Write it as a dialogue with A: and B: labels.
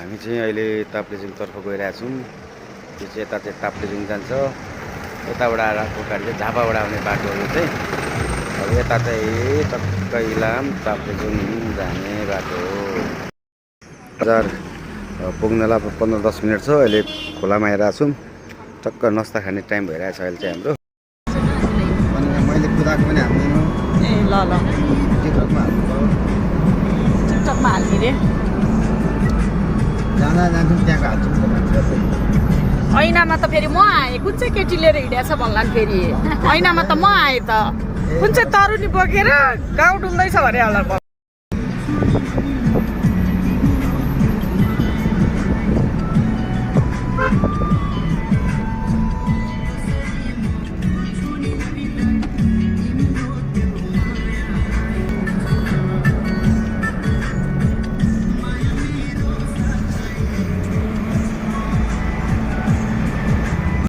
A: हामी चाहिँ अहिले ताप्लेजुङतर्फ गइरहेको छौँ। त्यो चाहिँ यता चाहिँ ताप्लेजुङ जान्छ, यताबाट आएको गाडी चाहिँ झापाबाट आउने बाटो हो यो चाहिँ। अब यता चाहिँ टक्क इलाम ताप्लेजुङ जाने बाटो हो। बजार पुग्नलाई 15-10 मिनट छ। अहिले खोलामा आइरहेको छौँ। टक्क नास्ता खाने टाइम भइरहेछ अहिले चाहिँ हाम्रो। मैले कुदाएको पनि हाल्दैन।
B: ए ल ल
A: टिकटकमा हाल्नु
B: टिकटकमा हाल्ने रे
A: जाँदा जान्छौँ त्यहाँको हाल्छौँ।
B: ऐनामा त फेरि म आएँ। कुन चाहिँ केटी लिएर हिँडेछ भन्ला फेरि ऐनामा त म आएँ त। कुन चाहिँ तरुनी बोकेर गाउँ डुल्दैछ भने होला।